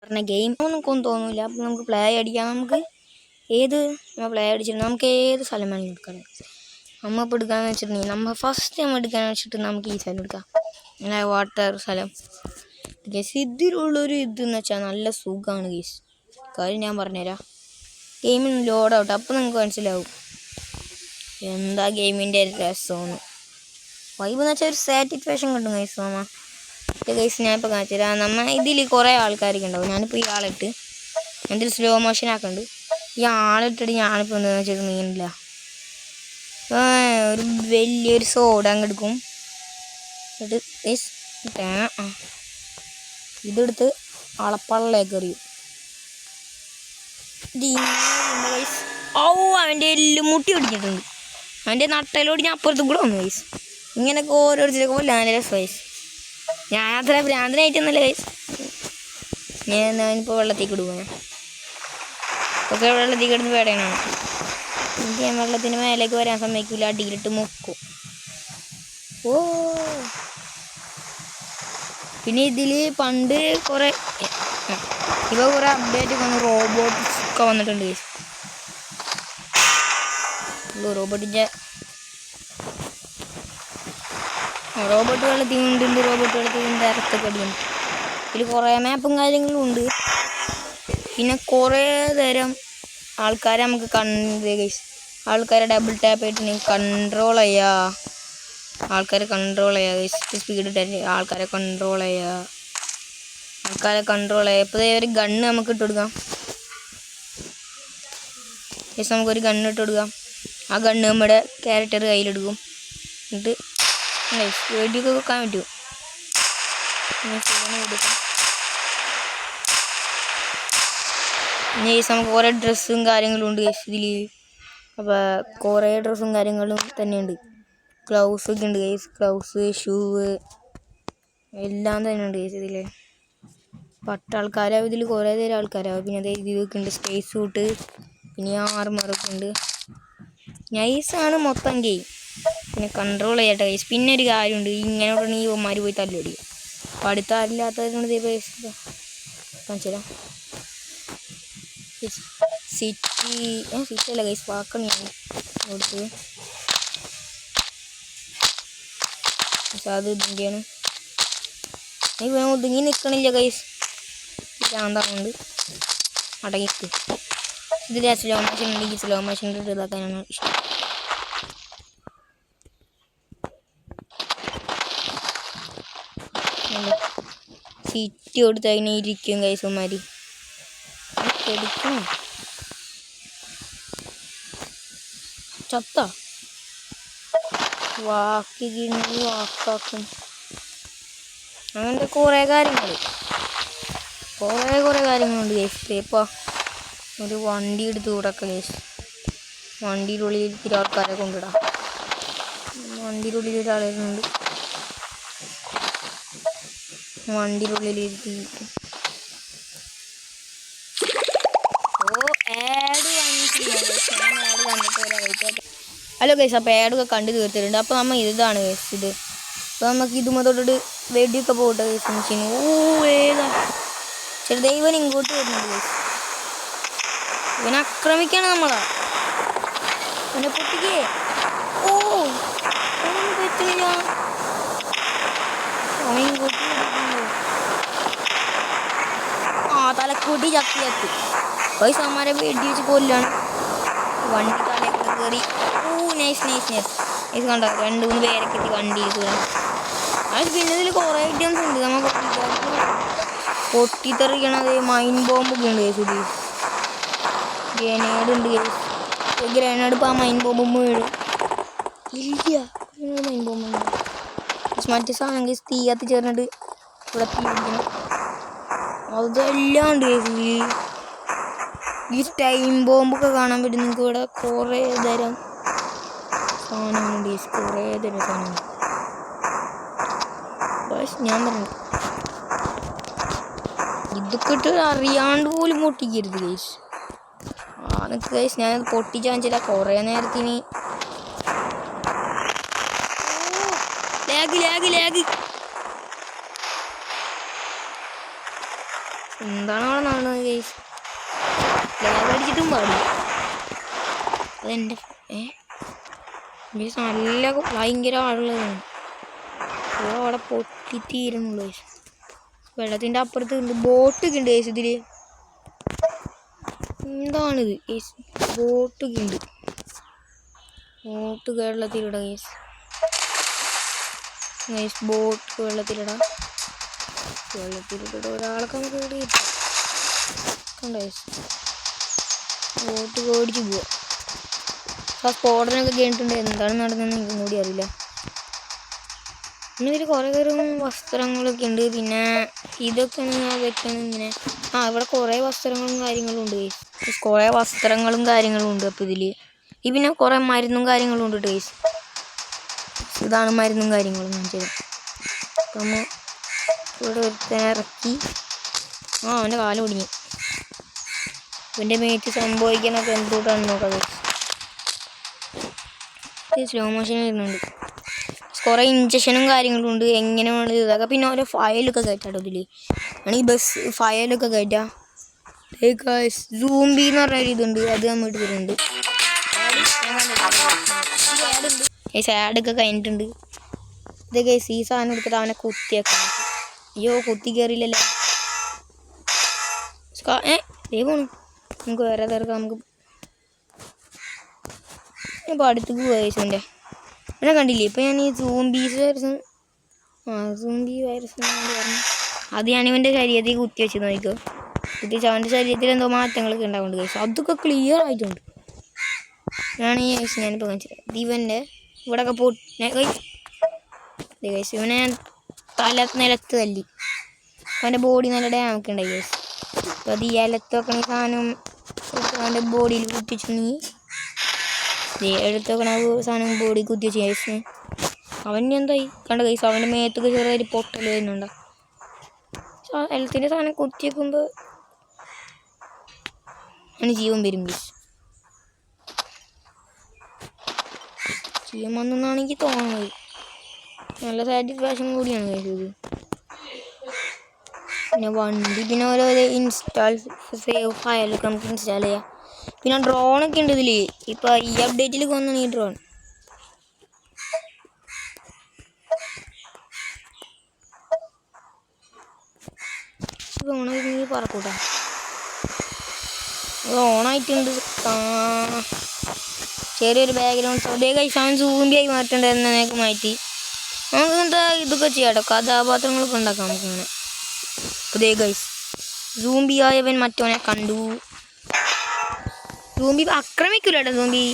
പറഞ്ഞ ഗെയിം നമുക്കൊന്നും തോന്നില്ല. അപ്പം നമുക്ക് പ്ലേ അടിക്കാം. നമുക്ക് ഏത് പ്ലേ അടിച്ചിട്ട് നമുക്ക് ഏത് സ്ഥലം വേണമെങ്കിൽ എടുക്കാം. നമ്മൾ ഇപ്പോൾ എടുക്കാമെന്ന് വെച്ചിട്ടുണ്ടെങ്കിൽ നമ്മൾ എടുക്കാന്ന് വെച്ചിട്ട് നമുക്ക് ഈ സ്ഥലം എടുക്കാം. അങ്ങനെ വാട്ടർ സ്ഥലം ഗേസ്. ഇതിലുള്ളൊരു ഇതെന്ന് വെച്ചാൽ നല്ല സുഖമാണ് ഗേസ്. കാര്യം ഞാൻ പറഞ്ഞുതരാം. ഗെയിമിൽ ലോഡ് ഔട്ട് അപ്പോൾ നിങ്ങൾക്ക് മനസ്സിലാവും എന്താ ഗെയിമിൻ്റെ രസമെന്ന്. വൈബ് എന്ന് വെച്ചാൽ ഒരു സാറ്റിസ്ഫാക്ഷൻ കിട്ടും ഗൈസ്. ഗൈസ് ഞാനിപ്പോൾ കാണിച്ചു തരാം. ഇതിൽ കുറേ ആൾക്കാരൊക്കെ ഉണ്ടാവും. ഞാനിപ്പോൾ ഈ ആളിട്ട് എന്തൊരു സ്ലോ മോഷൻ ആക്കുന്നുണ്ട്. ഈ ആളിട്ടിട്ട് ഞാനിപ്പോൾ എന്താണെന്ന് വെച്ചാൽ നീങ്ങില്ല. ഒരു വലിയൊരു സോഡ അങ്ങ് എടുക്കും. ഇതെടുത്ത് അളപ്പള്ളിലേക്ക് എറിയും. അവൻ്റെ എല്ലും മുട്ടി പിടിച്ചിട്ടുണ്ട്. അവൻ്റെ നട്ടലോട് ഞാൻ അപ്പുറത്തും കൂടെ വന്നു ഗൈസ്. ഇങ്ങനെയൊക്കെ ഓരോരുത്തരൊക്കെ പോലെ നല്ല രസം ഗൈസ്. ഞാൻ അത്ര ഭ്രാന്തനായിട്ടൊന്നുമല്ല ഗൈസ്. ഞാനിപ്പോൾ വെള്ളത്തേക്ക് ഇടുക. ഒക്കെ വെള്ളത്തേക്ക് ഇടുന്ന പേടയാണ്. എനിക്ക് ഞാൻ വെള്ളത്തിന് മേലേക്ക് വരാൻ സമ്മതിക്കില്ല. അടിയിലിട്ട് മുക്കും. ഓ പിന്നെ ഇതിൽ പണ്ട് കുറേ അപ്ഡേറ്റ് ഒക്കെ വന്ന് റോബോട്ട്സ് ഒക്കെ വന്നിട്ടുണ്ട് ഗൈസ്. റോബോട്ട് വെള്ളത്തിനുണ്ട്. റോബോട്ട് വെള്ളത്തിൻ്റെ ഇറത്തൊക്കെ അടിയുണ്ട്. ഇതിൽ കുറേ മാപ്പും കാര്യങ്ങളും ഉണ്ട്. പിന്നെ കുറേ തരം ആൾക്കാരെ നമുക്ക് ഗൈസ്. ആൾക്കാരെ ഡബിൾ ടാപ്പ് ആയിട്ട് കൺട്രോൾ ചെയ്യുക. സ്പീഡ് ഇട്ടിട്ട് ആൾക്കാരെ കൺട്രോൾ ചെയ്യുക. ഇപ്പോൾ ഒരു ഗണ്ണ് നമുക്ക് ഇട്ട് കൊടുക്കാം. ഗൈസ് നമുക്കൊരു ഗണ്ണ് ഇട്ട് കൊടുക്കാം. ആ ഗണ്ണ് നമ്മുടെ ക്യാരക്ടർ കയ്യിലെടുക്കും. എന്നിട്ട് വെടിയൊക്കെ വെക്കാൻ പറ്റും. പിന്നെ ഗൈസ് നമുക്ക് കുറേ ഡ്രസ്സും കാര്യങ്ങളും ഉണ്ട് ഗൈസ് ഇതിൽ. അപ്പോൾ കുറേ ഡ്രസ്സും കാര്യങ്ങളും തന്നെയുണ്ട്. ഗ്ലൗസ് ഒക്കെ ഉണ്ട് ഗൈസ്. ഗ്ലൗസ്, ഷൂവ് എല്ലാം തന്നെ ഉണ്ട് ഗൈസ് ഇതിൽ. ആൾക്കാരാവും ഇതിൽ കുറേ തരം ആൾക്കാരാവും. പിന്നെ അതേ ഇതൊക്കെ ഉണ്ട്. സ്പേസ് സൂട്ട്, പിന്നെ ആർമറൊക്കെ ഉണ്ട്. നൈസാണ് മൊത്തം ഗെയിം. പിന്നെ കൺട്രോൾ ചെയ്യട്ടെ ഗൈസ്. പിന്നെ ഒരു കാര്യമുണ്ട്. ഇങ്ങനെയുള്ള ഈ ഒമാര് പോയി തല്ലൊടിക്കും. അപ്പോൾ അടുത്ത ആരില്ലാത്തതുകൊണ്ട് കാണിച്ചു തരാം. സിറ്റി അല്ല ഗൈസ്, വാക്കണിയാണ് കൊടുത്ത്. അത് ഇതിൻ്റെയാണ്. ഒതുങ്ങി നിൽക്കണില്ല ഗൈസ്. ശാന്താവുന്നുണ്ട്. അടങ്ങിക്ക്. ഇതിൽ സ്ലോ മോഷൻ ഉണ്ടെങ്കിൽ സ്ലോ മോഷൻ ഇതാക്കാനാണ് ഇഷ്ടം. സിറ്റി കൊടുത്ത് അതിനെ ഇരിക്കും ഗൈസുമാരി. ചത്ത വാക്കാക്കും. അങ്ങനത്തെ കുറേ കാര്യങ്ങളുണ്ട് ഗൈസ്. ഇപ്പോൾ ഒരു വണ്ടി എടുത്ത് കൂടൊക്കെ ഗൈസ്. വണ്ടിയുടെ ഉള്ളിൽ ഇത്തിരി ആൾക്കാരെ കൊണ്ടിടാം. വണ്ടിയുടെ ഉള്ളിൽ ഒരാളുണ്ട്. വണ്ടിയുടെ ഉള്ളിൽ ഇരുത്തിയിരിക്കും. ഹലോ ഗൈസ്, അപ്പോൾ ആഡൊക്കെ കണ്ടു തീർത്തിട്ടുണ്ട്. അപ്പോൾ നമ്മൾ ഇതാണ് ഗൈസ് ഇത്. അപ്പോൾ നമുക്ക് ഇതുമ്പോൾ തൊട്ടിട്ട് വെടിയൊക്കെ പോട്ടെ ഗൈസ്. മെഷീൻ ഏതാ ചെറുതാ ഇവൻ ഇങ്ങോട്ട് വരുന്നുണ്ട് ഗൈസ്. ഇവനെ ആക്രമിക്കാണ് നമ്മളാ. ഇവനെ പൊട്ടിക്കേ. പറ്റില്ല. അവൻ ഇങ്ങോട്ട് തലക്കൂട്ടി ചത്തി ഗൈസ്. അമ്മമാരെ വെടി വെച്ച് കൊല്ലാണ്. വണ്ടി തലയൊക്കെ കയറി. നൈസ് കണ്ടോ, 2-3 പേരൊക്കെ എത്തി വണ്ടിയിൽ കയറി. അത് പിന്നെ ഇതിൽ കുറേ ഐറ്റംസ് ഉണ്ട്. നമ്മൾ പൊട്ടിത്തെറിക്കണത് മൈൻ ബോംബൊക്കെ ഉണ്ട് ഗൈസ്. ഇതിൽ ഗ്രനേഡ് ഉണ്ട് ഗൈസ്. ഗ്രനേഡ് ഇപ്പോൾ ആ മൈൻ ബോംബ് വീഴും. ഇല്ല, മൈൻ ബോംബുണ്ട്. മറ്റേ സാധനം ഗൈസ് തീ കത്തി ചേർന്നിട്ട് ഇവിടെ തീ പിടിക്കണം. അതെല്ലാം ഉണ്ട് ഗൈസ്. ഈ ടൈം ബോംബൊക്കെ കാണാൻ പറ്റും നിങ്ങൾക്ക്. ഇവിടെ കുറേ തരം സാധനങ്ങളുണ്ട് ഗൈസ്. കുറേ തരം സാധനങ്ങൾ. പക്ഷെ ഞാൻ പറഞ്ഞു ഇതൊക്കെ ഇട്ട് അറിയാണ്ട് പോലും പൊട്ടിക്കരുത് ഗൈസ്. അതൊക്കെ ഗൈസ് ഞാനത് പൊട്ടിച്ചാൽ ചില കുറേ നേരത്തിന് ലാഗ് എന്താണോ വസ്ത്രങ്ങൾ നടന്നത് ഗൈസ്. ലാഗ് അടിച്ചിട്ടും പാടില്ല. അതെൻ്റെ ഗൈസ് നല്ല ഭയങ്കര ആളുള്ളതാണ്. അവിടെ പൊട്ടിത്തീരുന്നുള്ളൂ ഗൈസ്. വെള്ളത്തിൻ്റെ അപ്പുറത്ത് ഉണ്ട് ബോട്ടൊക്കെ ഉണ്ട് ഗൈസ്. ഇതിൽ എന്താണിത് ഗൈസ്? ബോട്ടൊക്കെ ഉണ്ട്. ബോട്ട് വെള്ളത്തിലിടാം ഗൈസ്. ഗൈസ് ബോട്ട് വെള്ളത്തിലിടാം. വെള്ളത്തിലിട്ടിട്ട് ഒരാളൊക്കെ നമുക്ക് ഇവിടെ കിട്ടാം. കണ്ടോ ഗൈസ്? ബോട്ട് ഓടിച്ച് പോവാ. ആ സ്ഫോടനമൊക്കെ കേട്ടിട്ടുണ്ട്. എന്താണ് നടന്നതെന്ന് എനിക്കും കൂടി അറിയില്ല. പിന്നെ ഇതിൽ കുറേ വസ്ത്രങ്ങളൊക്കെ ഉണ്ട്. പിന്നെ ഇതൊക്കെ അതൊക്കെയാണ് ഇങ്ങനെ. ഇവിടെ കുറേ വസ്ത്രങ്ങളും കാര്യങ്ങളും ഉണ്ട് ഗൈസ്. കുറേ വസ്ത്രങ്ങളും കാര്യങ്ങളും ഉണ്ട്. അപ്പോൾ ഇതിൽ പിന്നെ കുറേ മരുന്നും കാര്യങ്ങളും ഉണ്ട് ഗൈസ്. ഇതാണ് മരുന്നും കാര്യങ്ങളും കാണിച്ചത്. നമ്മൾ ഇവിടെ ഒരുത്തനെ ഇറക്കി. അവൻ്റെ കാല് ഒടിഞ്ഞു. ഇവൻ്റെ മേത്ത് സംഭവിക്കാനൊക്കെ എന്തുകൊണ്ടാണ് നോക്കാം ഗൈസ്. സ്ലോ മോഷൻ വരുന്നുണ്ട്. കുറേ ഇഞ്ചക്ഷനും കാര്യങ്ങളും ഉണ്ട്. എങ്ങനെ വേണം ഇതാക്കാം. പിന്നെ ഓരോ ഫയലൊക്കെ കയറ്റാട്ടോ ഇതിൽ. ആണെങ്കിൽ ബസ് ഫയലൊക്കെ കയറ്റാം. സൂംബി എന്ന് പറഞ്ഞൊരു ഇതുണ്ട്. അത് നമ്മൾ ഇട്ടിട്ടുണ്ട്. ആഡൊക്കെ കഴിഞ്ഞിട്ടുണ്ട്. ഇത് ഗൈസ് ഈ സാധനം എടുത്തിട്ട് അവനെ കുത്തിയേക്കാം. അയ്യോ കുത്തി കയറിയില്ലല്ലേ. പോണു. നമുക്ക് വേറെ തീർക്കാം. നമുക്ക് ഇപ്പോൾ അടുത്തേക്ക് പോവാ ഗൈസിൻ്റെ. പിന്നെ കണ്ടില്ലേ ഇപ്പം ഞാൻ ഈ സൂംബി വൈറസ് പറഞ്ഞു. അത് ഞാനിവൻ്റെ ശരീരത്തിൽ കുത്തി വെച്ച് നോക്കിക്കോ. കുത്തിച്ച് അവൻ്റെ ശരീരത്തിൽ എന്തോ മാറ്റങ്ങളൊക്കെ ഉണ്ടാവുന്നുണ്ട് ഗൈസ്. അതൊക്കെ ക്ലിയർ ആയിട്ടുണ്ട്. ഞാനിപ്പോൾ കാണിച്ചത് ഇവൻ്റെ ഇവിടെയൊക്കെ ഗൈസ്. ഇവനെ നിലത്ത് തല്ലി. അവൻ്റെ ബോഡി നല്ല ഡാമൊക്കെ ഉണ്ടായി ഗൈസ്. അപ്പോൾ അത് ഈ ഇലത്തൊക്കെ സാധനം അവൻ്റെ ബോഡിയിൽ കുത്തിച്ചു. നീ എടുത്ത് വെക്കണ സാധനം ബോഡി കുത്തിച്ച് ഗൈസ്. അവന് എന്തായി കണ്ട ഗൈസ്. അവൻ്റെ മേത്തൊക്കെ ചെറുതായിട്ട് പൊട്ടൽ വരുന്നുണ്ട്. എലത്തിൻ്റെ സാധനം കുത്തി വെക്കുമ്പോൾ അവന് ജീവൻ വരും ഗൈസ്. ജീവൻ വന്നെന്നാണ് എനിക്ക് തോന്നുന്നത്. നല്ല സാറ്റിസ്ഫാക്ഷൻ കൂടിയാണ് ഗൈസ് ഇത്. പിന്നെ വണ്ടി പിന്നെ ഓരോ ഇൻസ്റ്റാൾ സേവ് ഫയലൊക്കെ നമുക്ക് ഇൻസ്റ്റാൾ ചെയ്യാം. പിന്നെ ഡ്രോണൊക്കെ ഉണ്ട് ഇതിൽ. ഇപ്പോൾ ഈ അപ്ഡേറ്റിൽ കൊന്നാണ് ഈ ഡ്രോൺ. ഓണായിട്ട് നീ പറക്കൂട്ടാ. അത് ഓണായിട്ടുണ്ട്. ചെറിയൊരു ബാക്ക്ഗ്രൗണ്ട് അതേ കഴിച്ചാൽ സൂമ്പിയായി മാറ്റേണ്ടതെന്നൊക്കെ മാറ്റി നമുക്ക് എന്താ ഇതൊക്കെ ചെയ്യാട്ടോ. കഥാപാത്രങ്ങളൊക്കെ ഉണ്ടാക്കാം നമുക്കിങ്ങനെ. അതേ ഗൈസ് സൂമ്പിയായവൻ മറ്റവനെ കണ്ടു. സൂമ്പി ആക്രമിക്കില്ല കേട്ടോ. സൂമ്പി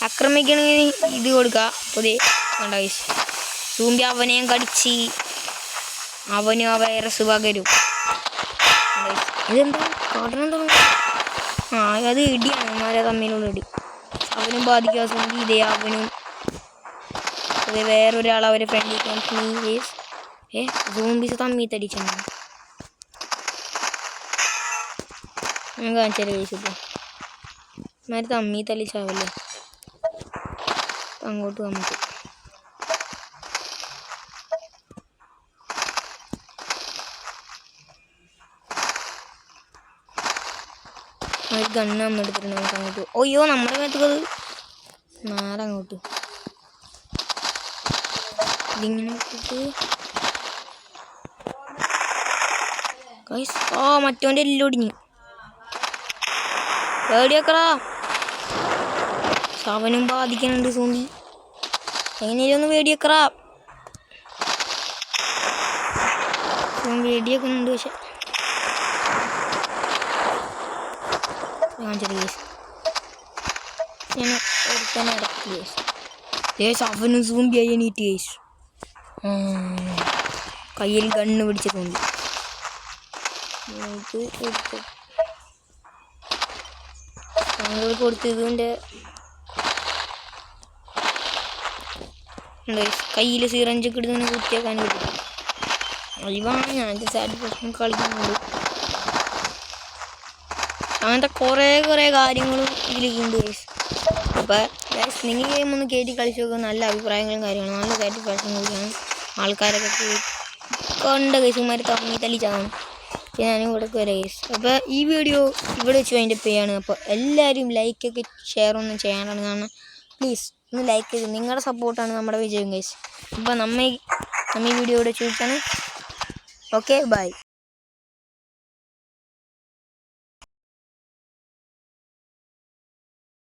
ആക്രമിക്കണമെങ്കിൽ ഇത് കൊടുക്കുക. പുതിയ കണ്ട ഗൈസ് സൂമ്പി അവനെയും കടിച്ച് അവനും ആ വൈറസ് പകരും. ഇതെന്താ കാട്ടണം തുടങ്ങി. അത് ഇടിയാണ് അവന്മാരെ തമ്മിലുള്ള ഇടി. അവനും ബാധിക്കുക സൂമ്പി. ഇതേ അവനും അതേ വേറൊരാൾ അവരെ ഫ്രണ്ടിൽ കമ്പനി സൂമ്പീസ് തമ്മി തടിച്ചാണ്. ഞാൻ കാണിച്ചാലോ ഗൈസ്. ഇപ്പോൾ മാര് തമ്മി തല്ലിച്ചാവല്ലേ. അങ്ങോട്ട് നമുക്ക് ഗണ്ണ് നമ്മൾ എടുത്തിട്ടുണ്ട്. നമുക്ക് അങ്ങോട്ട് അയ്യോ നമ്മുടെ മേത്തത് നേരങ്ങോട്ട് ഇതിങ്ങനെ ഇട്ടിട്ട് ഗൈസ്. മറ്റവൻ്റെ എല്ലാം ഒടിഞ്ഞു. പേടിയൊക്കടാ. അവനും ബാധിക്കുന്നുണ്ട് സൂമ്പി. എങ്ങനെയും ഒന്ന് വേടിയൊക്കറാ. സൂമ്പി വേടിയൊക്കുന്നുണ്ട്. പക്ഷെ കാണിച്ചത് കേസ് ഞാൻ ഒരുത്തന്നെ ഇറക്കി കേസ്. കേസ് അവനും സൂമ്പിയായി എണീറ്റ് കേസ്. കയ്യിൽ ഗണ്ണ് പിടിച്ച സൂമ്പി എടുത്ത് കൊടുത്തതിൻ്റെ കയ്യിൽ സിറഞ്ചൊക്കെ എടുത്ത് കുത്തിയാക്കാൻ പറ്റും. അഴിവാണ് ഞാൻ സാറ്റിസ്ഫാക്ഷൻ കളിക്കുന്നുണ്ട്. അങ്ങനത്തെ കുറേ കാര്യങ്ങളും ഇതിലേക്കുണ്ട് ഗൈസ്. അപ്പോൾ ഗൈസ് നിങ്ങൾ ഗെയിം ഒന്ന് കയറ്റി കളിച്ച് നോക്കുക. നല്ല അഭിപ്രായങ്ങളും കാര്യങ്ങളും നല്ല സാറ്റിസ്ഫാക്ഷൻ കൂടിയാണ്. ആൾക്കാരൊക്കെ കണ്ട ഗൈസുമാർ തമ്മി തല്ലിച്ചാണ്. ഞാനും കൊടുക്കുക ഗൈസ്. അപ്പോൾ ഈ വീഡിയോ ഇവിടെ വെച്ച് അതിൻ്റെ പേയാണ്. അപ്പോൾ എല്ലാവരും ലൈക്കൊക്കെ ഷെയർ ഒന്നും ചെയ്യാനാണ്. കാരണം പ്ലീസ് ഒന്ന് ലൈക്ക് ചെയ്ത്, നിങ്ങളുടെ സപ്പോർട്ടാണ് നമ്മുടെ വിജയം ഗൈസ്. അപ്പോൾ നമ്മ ഈ വീഡിയോ ഇവിടെ ചോദിച്ചാണ്. Okay by.